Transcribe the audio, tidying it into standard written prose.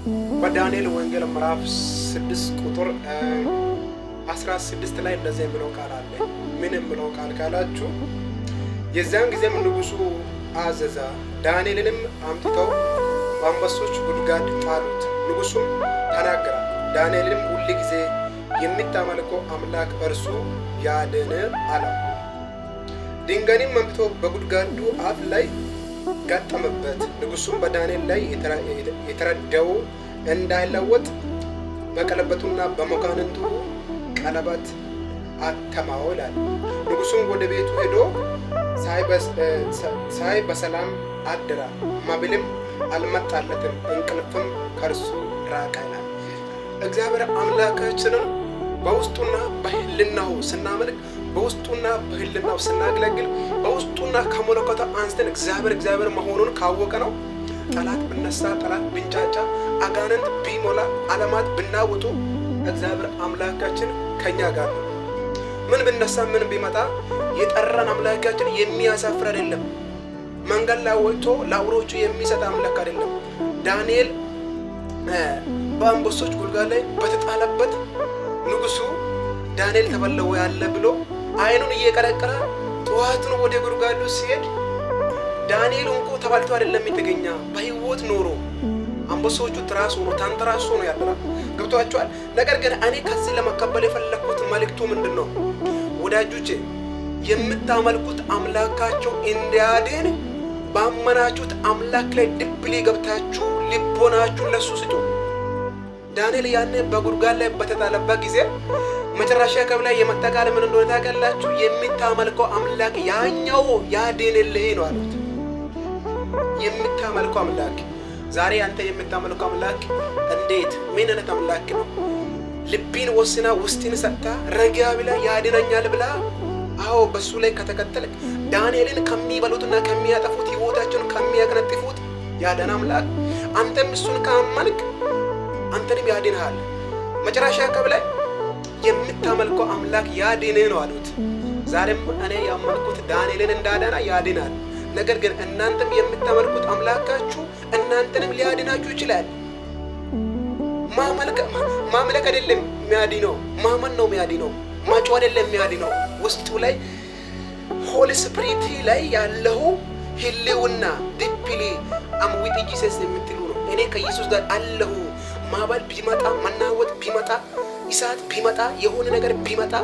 በዳንኤል ወንጌል ምዕራፍ 6 ቁጥር 16 ላይ እንደዚህ የሚለው ቃል አለ። ምን የሚለው ቃል ካላችሁ የዚያን ጊዜም ንጉሡ አዘዘ፣ ዳንኤልንም አምጥተው በአንበሶች ጉድጓድ ጣሉት። ንጉሡም ተናገረ፣ ዳንኤልንም ሁል ጊዜ የምታመልከው አምላክ እርሱ ያድን አለ። ድንጋይንም አምጥቶ በጉድጓዱ አፍ ላይ ገጠመበት። ንጉሡም በዳንኤል ላይ የተረዳው እንዳይለወጥ በቀለበቱና በመኳንንቱ ቀለበት አተማው ይላል። ንጉሡም ወደ ቤቱ ሄዶ ሳይ በሰላም አደረ። መብልም አልመጣለትም፣ እንቅልፍም ከእርሱ ራቀ ይላል። እግዚአብሔር አምላካችንን በውስጡና በህልናው ስናመልክ፣ በውስጡና በህልናው ስናገለግል፣ በውስጡና ከመለኮቱ አንስተን እግዚአብሔር መሆኑን ካወቀ ነው ጠላት ብነሳ፣ ጠላት ብንጫጫ፣ አጋንንት ቢሞላ፣ ዓለማት ብናውጡ እግዚአብሔር አምላካችን ከኛ ጋር ነው። ምን ብነሳ ምን ቢመጣ የጠራን አምላካችን የሚያሳፍር አይደለም። መንገድ ላይ ወጥቶ ለአውሬዎቹ የሚሰጥ አምላክ አይደለም። ዳንኤል በአንበሶች ጉድጓድ ላይ በተጣለበት ንጉሡ ዳንኤል ተበላው ያለ ብሎ አይኑን እየቀረቀረ ጠዋቱን ወደ ጉድጓዱ ሲሄድ ዳንኤል እንኳ ተበልቶ አይደለም የተገኘ በህይወት ኖሮ አንበሶቹ ትራስ ሆኖ ታንተራሶ ነው ያለው። ገብቷችኋል? ነገር ግን እኔ ከዚህ ለመቀበል የፈለኩት መልእክቱ ምንድነው? ወዳጆቼ የምታመልኩት አምላካቸው እንዲያድን ባመናችሁት አምላክ ላይ ድብሊ ገብታችሁ ልቦናችሁን ለሱ ስጡ። ዳንኤል ያኔ በጉድጓድ ላይ በተጣለበት ጊዜ መጨረሻ ከብላ የመጣ ምን እንደሆነ ታውቃላችሁ? የምታመልከው አምላክ ያኛው ያድንልህ ነው አሉት። የምታመልከው አምላክ ዛሬ አንተ የምታመልከው አምላክ እንዴት ምን አይነት አምላክ ነው? ልብን ወስና ውስጥን ሰጥታ ረጋ ብላ ያድነኛል ብላ አዎ በሱ ላይ ከተከተልክ ዳንኤልን ከሚበሉትና ከሚያጠፉት ህይወታቸውን ከሚያቀነጥፉት ያዳነ አምላክ አንተም እሱን ካመንክ አንተንም ያድንሃል። መጨረሻ ከብላይ የምታመልከው አምላክ ያድንህ ነው አሉት። ዛሬም እኔ ያመልኩት ዳንኤልን እንዳዳና ያድናል። ነገር ግን እናንተም የምታመልኩት አምላካችሁ እናንተንም ሊያድናችሁ ይችላል። ማምለክ አይደለም የሚያድነው፣ ማመን ነው የሚያድነው። ማጮህ አይደለም የሚያድነው። ውስጡ ላይ ሆሊ ስፒሪት ላይ ያለው ህልውና ዲፕሊ አምዊት ጂሰስ የምትሉ ነው። እኔ ከኢየሱስ ጋር አለሁ። ማዕበል ቢመጣ፣ መናወጥ ቢመጣ፣ እሳት ቢመጣ፣ የሆነ ነገር ቢመጣ